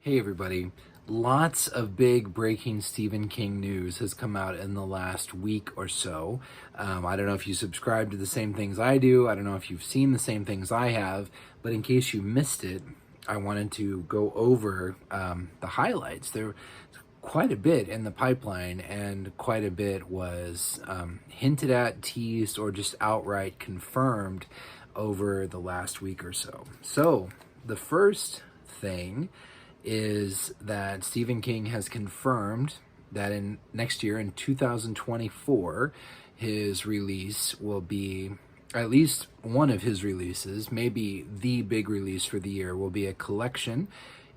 Hey everybody. Lots of big breaking Stephen King news has come out in the last week or so. I don't know if you subscribe to the same things I do. I don't know if you've seen the same things I have, but in case you missed it, I wanted to go over the highlights. There quite a bit in the pipeline, and quite a bit was hinted at, teased, or just outright confirmed over the last week or so. So the first thing is that Stephen King has confirmed that in next year, in 2024, his release will be, at least one of his releases, maybe the big release for the year, will be a collection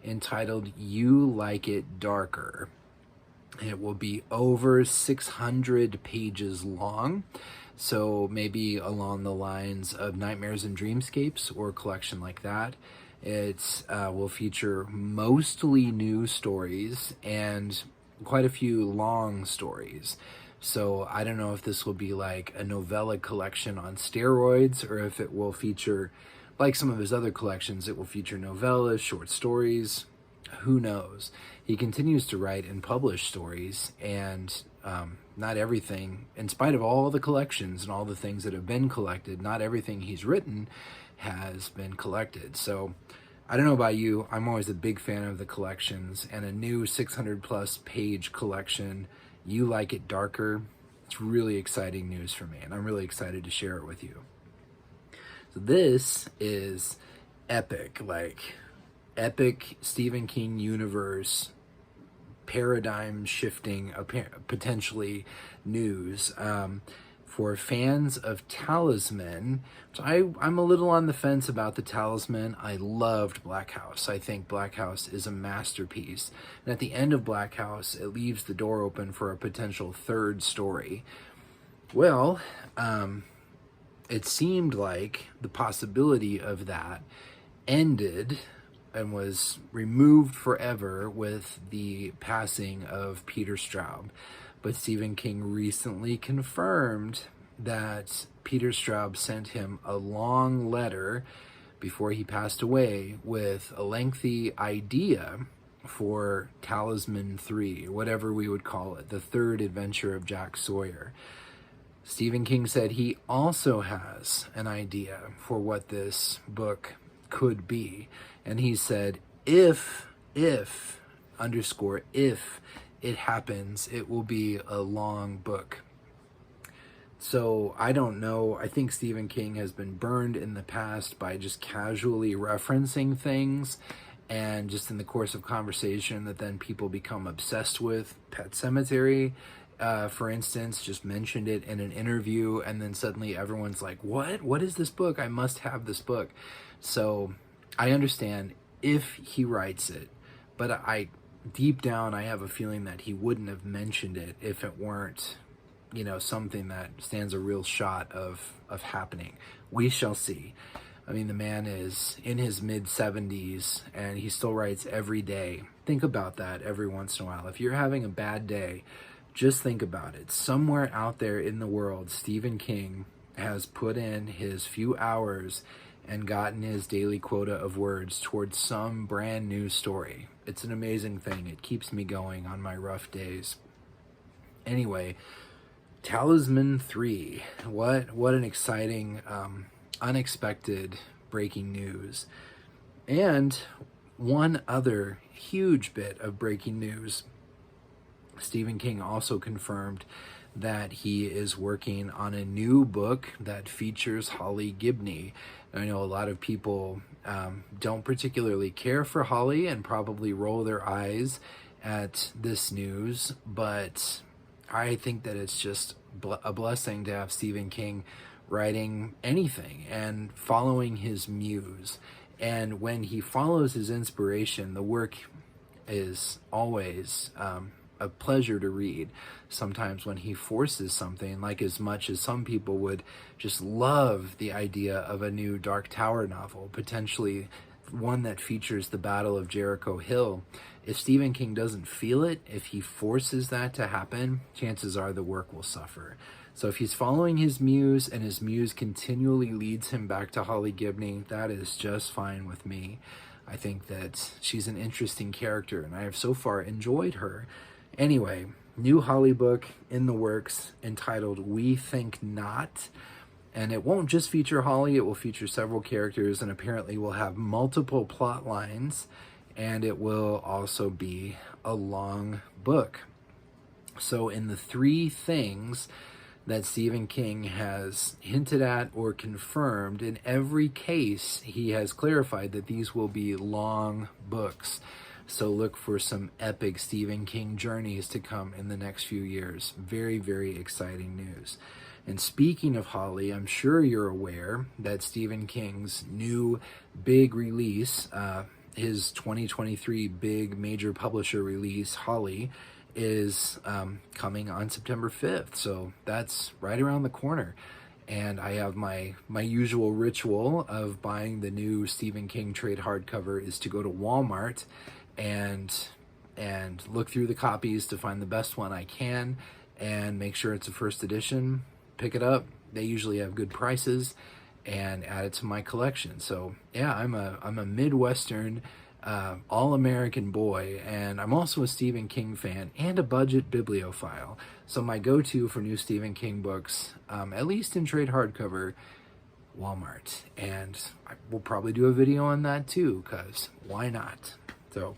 entitled You Like It Darker. It will be over 600 pages long, so maybe along the lines of Nightmares and Dreamscapes or a collection like that. It will feature mostly new stories and quite a few long stories. So I don't know if this will be like a novella collection on steroids, or if it will feature, like some of his other collections, it will feature novellas, short stories. Who knows? He continues to write and publish stories, and not everything, in spite of all the collections and all the things that have been collected, not everything he's written has been collected. So I don't know about you, I'm always a big fan of the collections, and a new 600 plus page collection, You Like It Darker, it's really exciting news for me, and I'm really excited to share it with you. So this is epic, like epic Stephen King universe, paradigm shifting, potentially news. For fans of Talisman, so I'm a little on the fence about the Talisman. I loved Black House. I think Black House is a masterpiece. And at the end of Black House, it leaves the door open for a potential third story. Well, it seemed like the possibility of that ended and was removed forever with the passing of Peter Straub. But Stephen King recently confirmed that Peter Straub sent him a long letter before he passed away with a lengthy idea for Talisman III, or whatever we would call it, the third adventure of Jack Sawyer. Stephen King said he also has an idea for what this book could be. And he said, if it happens, it will be a long book. So I don't know. I think Stephen King has been burned in the past by just casually referencing things, and just in the course of conversation that then people become obsessed with. Pet Sematary, for instance, just mentioned it in an interview, and then suddenly everyone's like, what is this book? I must have this book. So I understand if he writes it, but deep down, I have a feeling that he wouldn't have mentioned it if it weren't, something that stands a real shot of happening. We shall see. I mean, the man is in his mid-70s, and he still writes every day. Think about that every once in a while. If you're having a bad day, just think about it. Somewhere out there in the world, Stephen King has put in his few hours and gotten his daily quota of words towards some brand new story. It's an amazing thing. It keeps me going on my rough days. Anyway, Talisman III. What an exciting, unexpected breaking news. And one other huge bit of breaking news. Stephen King also confirmed that he is working on a new book that features Holly Gibney. I know a lot of people don't particularly care for Holly and probably roll their eyes at this news, but I think that it's just a blessing to have Stephen King writing anything and following his muse. And when he follows his inspiration, the work is always a pleasure to read. Sometimes when he forces something, like as much as some people would just love the idea of a new Dark Tower novel, potentially one that features the Battle of Jericho Hill, if Stephen King doesn't feel it, if he forces that to happen, chances are the work will suffer. So if he's following his muse and his muse continually leads him back to Holly Gibney, that is just fine with me. I think that she's an interesting character, and I have so far enjoyed her. Anyway, new Holly book in the works entitled We Think Not. And it won't just feature Holly, it will feature several characters, and apparently will have multiple plot lines, and it will also be a long book. So in the three things that Stephen King has hinted at or confirmed, in every case he has clarified that these will be long books. So look for some epic Stephen King journeys to come in the next few years. Very, very exciting news. And speaking of Holly, I'm sure you're aware that Stephen King's new big release, his 2023 big major publisher release, Holly, is coming on September 5th. So that's right around the corner. And I have my usual ritual of buying the new Stephen King trade hardcover is to go to Walmart and look through the copies to find the best one I can and make sure it's a first edition. Pick it up. They usually have good prices, and add it to my collection. So yeah, I'm a Midwestern all-American boy, and I'm also a Stephen King fan and a budget bibliophile. So my go-to for new Stephen King books, at least in trade hardcover, Walmart. And I will probably do a video on that too, because why not? So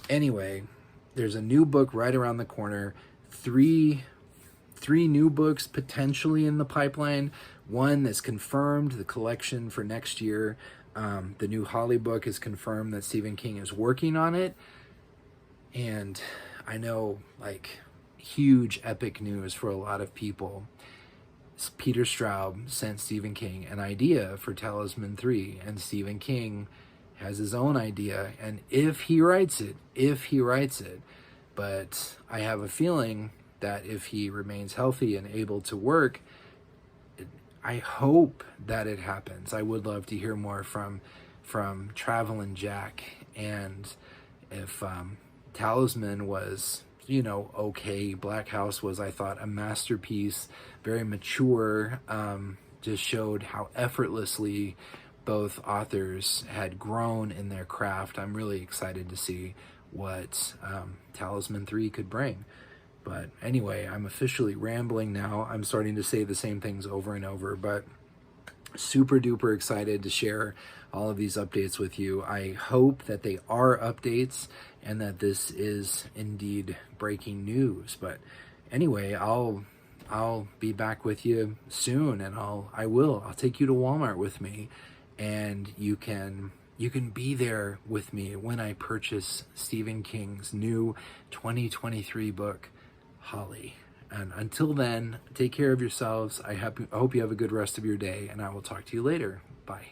anyway, there's a new book right around the corner. Three new books potentially in the pipeline. One that's confirmed, the collection for next year. The new Holly book is confirmed that Stephen King is working on it. And I know, like, huge epic news for a lot of people. Peter Straub sent Stephen King an idea for Talisman III, and Stephen King has his own idea. And if he writes it, but I have a feeling that if he remains healthy and able to work, I hope that it happens. I would love to hear more from Travelin' Jack. And if Talisman was, okay, Black House was, I thought, a masterpiece, very mature, just showed how effortlessly both authors had grown in their craft. I'm really excited to see what Talisman III could bring. But anyway, I'm officially rambling now. I'm starting to say the same things over and over, but super duper excited to share all of these updates with you. I hope that they are updates and that this is indeed breaking news. But anyway, I'll be back with you soon, and I'll take you to Walmart with me, and you can be there with me when I purchase Stephen King's new 2023 book, Holly. And until then, take care of yourselves. I hope you have a good rest of your day, and I will talk to you later. Bye.